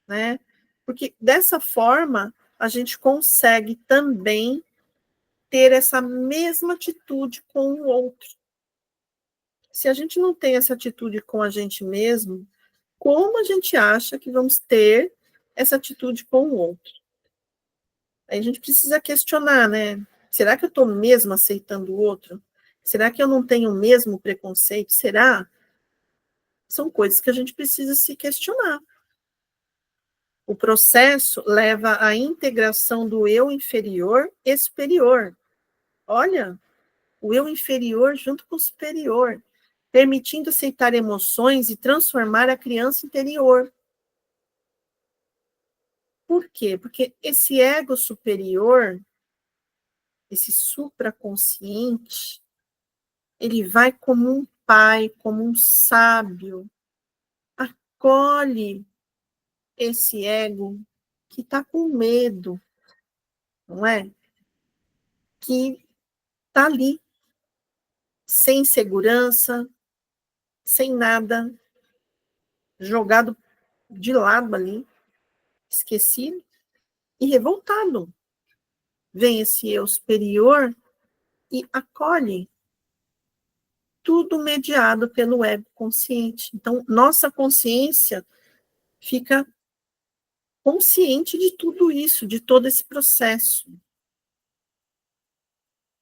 [SPEAKER 1] né? Porque dessa forma a gente consegue também ter essa mesma atitude com o outro. Se a gente não tem essa atitude com a gente mesmo, como a gente acha que vamos ter essa atitude com o outro? Aí a gente precisa questionar, né? Será que eu estou mesmo aceitando o outro? Será que eu não tenho o mesmo preconceito? Será? São coisas que a gente precisa se questionar. O processo leva à integração do eu inferior e superior. Olha, o eu inferior junto com o superior, permitindo aceitar emoções e transformar a criança interior. Por quê? Porque esse ego superior, esse supraconsciente, ele vai como um pai, como um sábio, acolhe esse ego que está com medo, não é? que está ali, sem segurança, sem nada, jogado de lado ali, esquecido e revoltado. Vem esse eu superior e acolhe, tudo mediado pelo ego consciente. Então, nossa consciência fica consciente de tudo isso, de todo esse processo.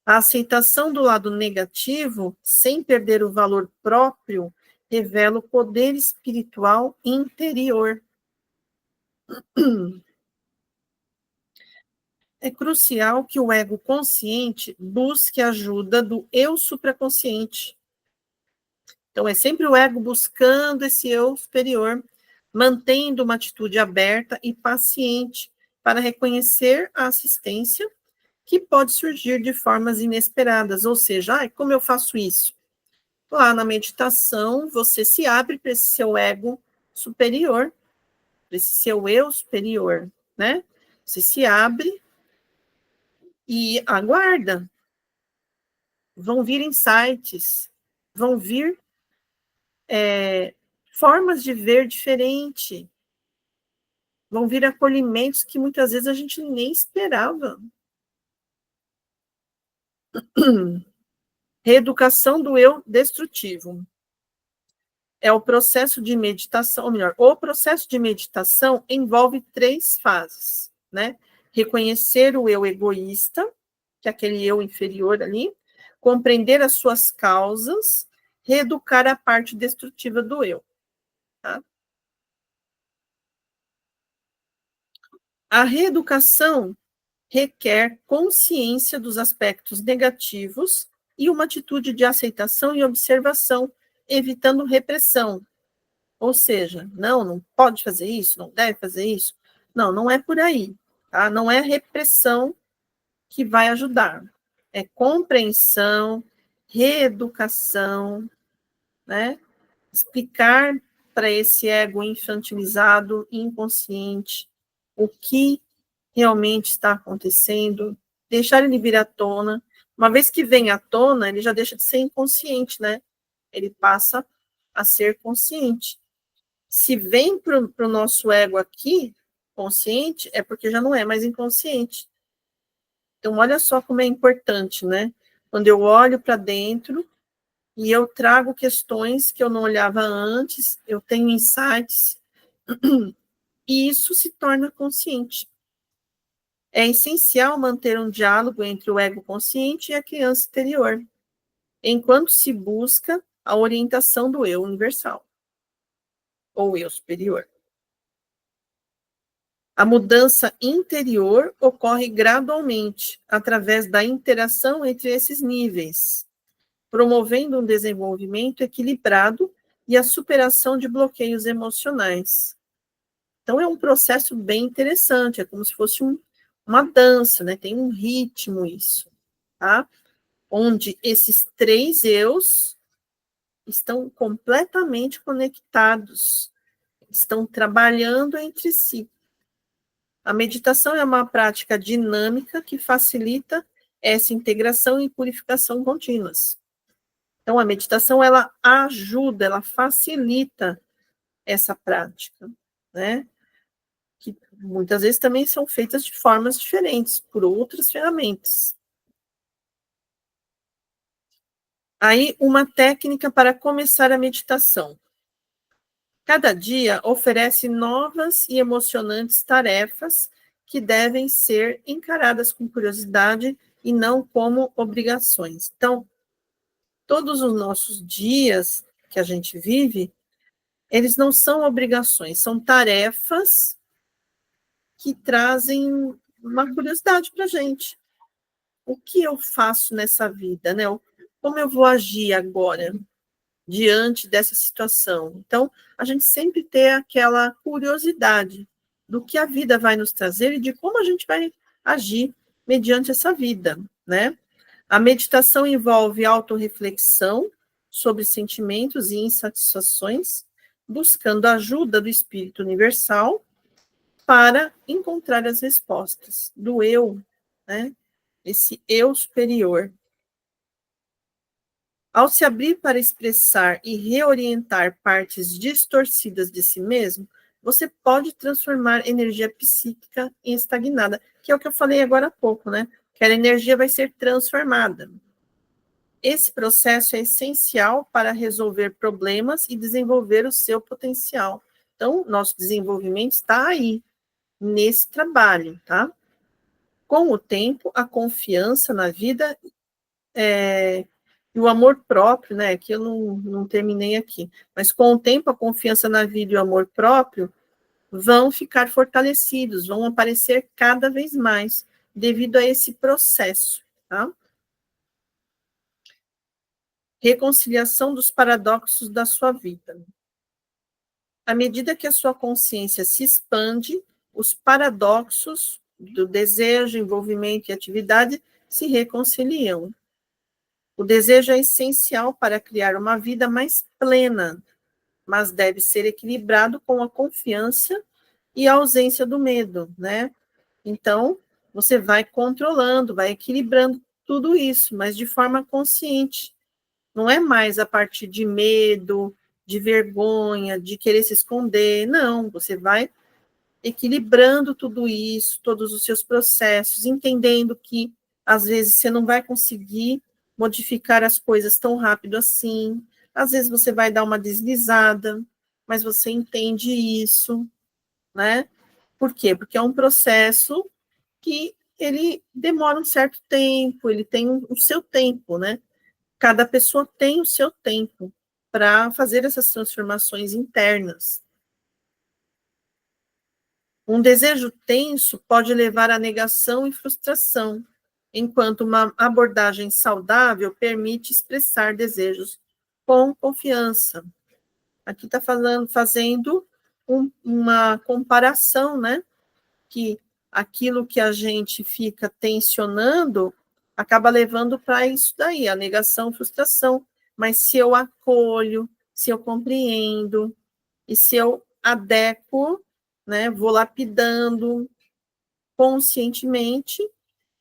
[SPEAKER 1] A aceitação do lado negativo, sem perder o valor próprio, revela o poder espiritual interior. É crucial que o ego consciente busque a ajuda do eu supraconsciente. Então, é sempre o ego buscando esse eu superior, mantendo uma atitude aberta e paciente para reconhecer a assistência que pode surgir de formas inesperadas. Ou seja, como eu faço isso? Lá na meditação, você se abre para esse seu ego superior, para esse seu eu superior, né? Você se abre e aguarda. Vão vir insights, vão vir formas de ver diferente, vão vir acolhimentos que muitas vezes a gente nem esperava. Reeducação do eu destrutivo. É o processo de meditação, ou melhor, o processo de meditação envolve 3 fases, né? Reconhecer o eu egoísta, que é aquele eu inferior ali, compreender as suas causas, reeducar a parte destrutiva do eu. Tá? A reeducação requer consciência dos aspectos negativos e uma atitude de aceitação e observação, evitando repressão. Ou seja, não pode fazer isso, não deve fazer isso. Não é por aí. Tá? Não é repressão que vai ajudar. É compreensão, reeducação, né? Explicar para esse ego infantilizado, inconsciente, o que realmente está acontecendo, deixar ele vir à tona. Uma vez que vem à tona, ele já deixa de ser inconsciente, né? Ele passa a ser consciente. Se vem para o nosso ego aqui, consciente, é porque já não é mais inconsciente. Então, olha só como é importante, né? Quando eu olho para dentro e eu trago questões que eu não olhava antes, eu tenho insights, e isso se torna consciente. É essencial manter um diálogo entre o ego consciente e a criança interior, enquanto se busca a orientação do eu universal, ou eu superior. A mudança interior ocorre gradualmente, através da interação entre esses níveis, promovendo um desenvolvimento equilibrado e a superação de bloqueios emocionais. Então, é um processo bem interessante, é como se fosse uma dança, né? Tem um ritmo isso, tá? Onde esses 3 eus estão completamente conectados, estão trabalhando entre si. A meditação é uma prática dinâmica que facilita essa integração e purificação contínuas. Então, a meditação, ela ajuda, ela facilita essa prática, né? Que muitas vezes também são feitas de formas diferentes, por outras ferramentas. Aí, uma técnica para começar a meditação. Cada dia oferece novas e emocionantes tarefas que devem ser encaradas com curiosidade e não como obrigações. Então, todos os nossos dias que a gente vive, eles não são obrigações, são tarefas que trazem uma curiosidade para a gente. O que eu faço nessa vida, né? Como eu vou agir agora diante dessa situação? Então, a gente sempre tem aquela curiosidade do que a vida vai nos trazer e de como a gente vai agir mediante essa vida, né? A meditação envolve autorreflexão sobre sentimentos e insatisfações, buscando a ajuda do Espírito Universal para encontrar as respostas do eu, né? esse eu superior. Ao se abrir para expressar e reorientar partes distorcidas de si mesmo, você pode transformar energia psíquica em estagnada, que é o que eu falei agora há pouco, né? Que a energia vai ser transformada. Esse processo é essencial para resolver problemas e desenvolver o seu potencial. Então, nosso desenvolvimento está aí, nesse trabalho, tá? Com o tempo, a confiança na vida e o amor próprio, né? Que eu não terminei aqui. Mas com o tempo, a confiança na vida e o amor próprio vão ficar fortalecidos, vão aparecer cada vez mais, devido a esse processo, tá? Reconciliação dos paradoxos da sua vida. À medida que a sua consciência se expande, os paradoxos do desejo, envolvimento e atividade se reconciliam. O desejo é essencial para criar uma vida mais plena, mas deve ser equilibrado com a confiança e a ausência do medo, né? Então, você vai controlando, vai equilibrando tudo isso, mas de forma consciente. Não é mais a partir de medo, de vergonha, de querer se esconder. Não, você vai equilibrando tudo isso, todos os seus processos, entendendo que às vezes você não vai conseguir modificar as coisas tão rápido assim. Às vezes você vai dar uma deslizada, mas você entende isso, né? Por quê? Porque é um processo que ele demora um certo tempo, ele tem o seu tempo, né? Cada pessoa tem o seu tempo para fazer essas transformações internas. Um desejo tenso pode levar à negação e frustração, enquanto uma abordagem saudável permite expressar desejos com confiança. Aqui está fazendo uma comparação, né? Que aquilo que a gente fica tensionando acaba levando para isso daí, a negação, frustração. Mas se eu acolho, se eu compreendo, e se eu adequo, né, vou lapidando conscientemente,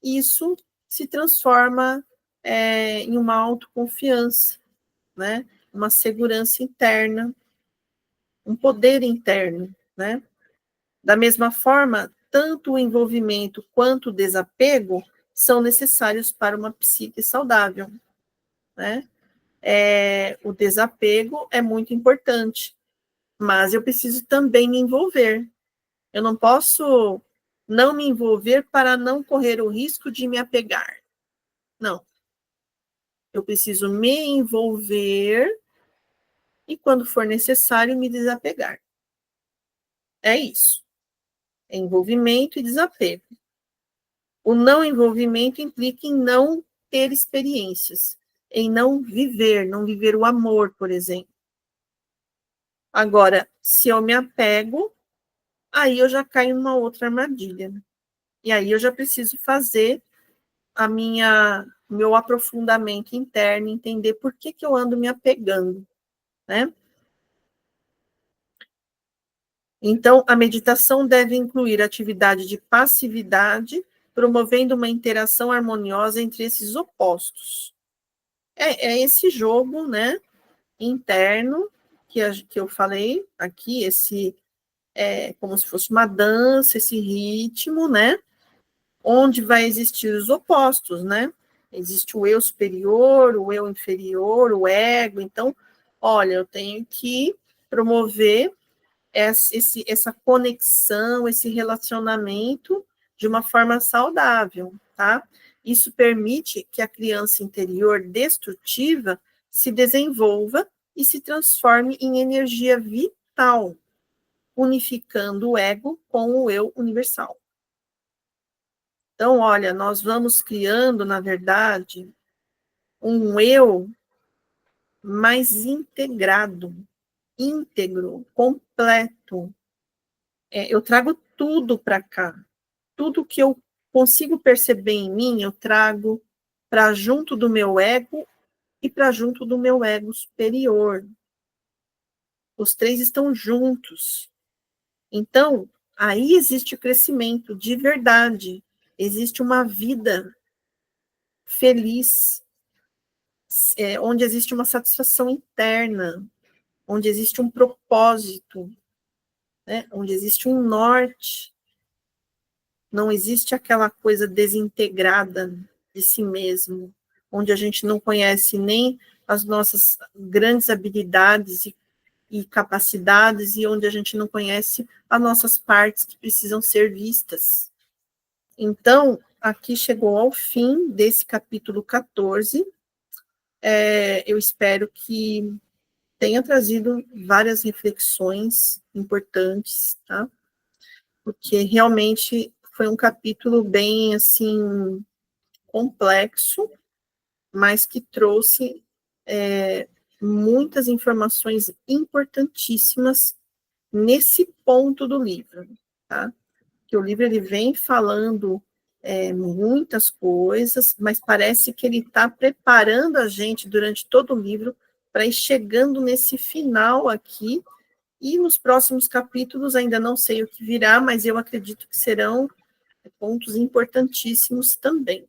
[SPEAKER 1] isso se transforma em uma autoconfiança, né, uma segurança interna, um poder interno, né? Da mesma forma, tanto o envolvimento quanto o desapego são necessários para uma psique saudável, né? O desapego é muito importante, mas eu preciso também me envolver. Eu não posso não me envolver para não correr o risco de me apegar. Não. Eu preciso me envolver e, quando for necessário, me desapegar. É isso. É envolvimento e desapego. O não envolvimento implica em não ter experiências, em não viver o amor, por exemplo. Agora, se eu me apego, aí eu já caio numa outra armadilha. E aí eu já preciso fazer meu aprofundamento interno, entender por que eu ando me apegando, né? Então, a meditação deve incluir atividade de passividade, promovendo uma interação harmoniosa entre esses opostos. É esse jogo, né, interno que eu falei aqui, como se fosse uma dança, esse ritmo, né, onde vai existir os opostos, né? Existe o eu superior, o eu inferior, o ego. Então, olha, eu tenho que promover essa conexão, esse relacionamento de uma forma saudável, tá? Isso permite que a criança interior destrutiva se desenvolva e se transforme em energia vital, unificando o ego com o eu universal. Então, olha, nós vamos criando, na verdade, um eu mais integrado, íntegro, completo. Eu trago tudo para cá. Tudo que eu consigo perceber em mim, eu trago para junto do meu ego e para junto do meu ego superior. Os três estão juntos. Então, aí existe o crescimento de verdade. Existe uma vida feliz, onde existe uma satisfação interna, onde existe um propósito, né? Onde existe um norte, não existe aquela coisa desintegrada de si mesmo, onde a gente não conhece nem as nossas grandes habilidades e capacidades, e onde a gente não conhece as nossas partes que precisam ser vistas. Então, aqui chegou ao fim desse capítulo 14. Eu espero que tenha trazido várias reflexões importantes, tá? Porque realmente foi um capítulo bem, assim, complexo, mas que trouxe muitas informações importantíssimas nesse ponto do livro, tá? Que o livro ele vem falando muitas coisas, mas parece que ele está preparando a gente durante todo o livro para ir chegando nesse final aqui, e nos próximos capítulos ainda não sei o que virá, mas eu acredito que serão pontos importantíssimos também.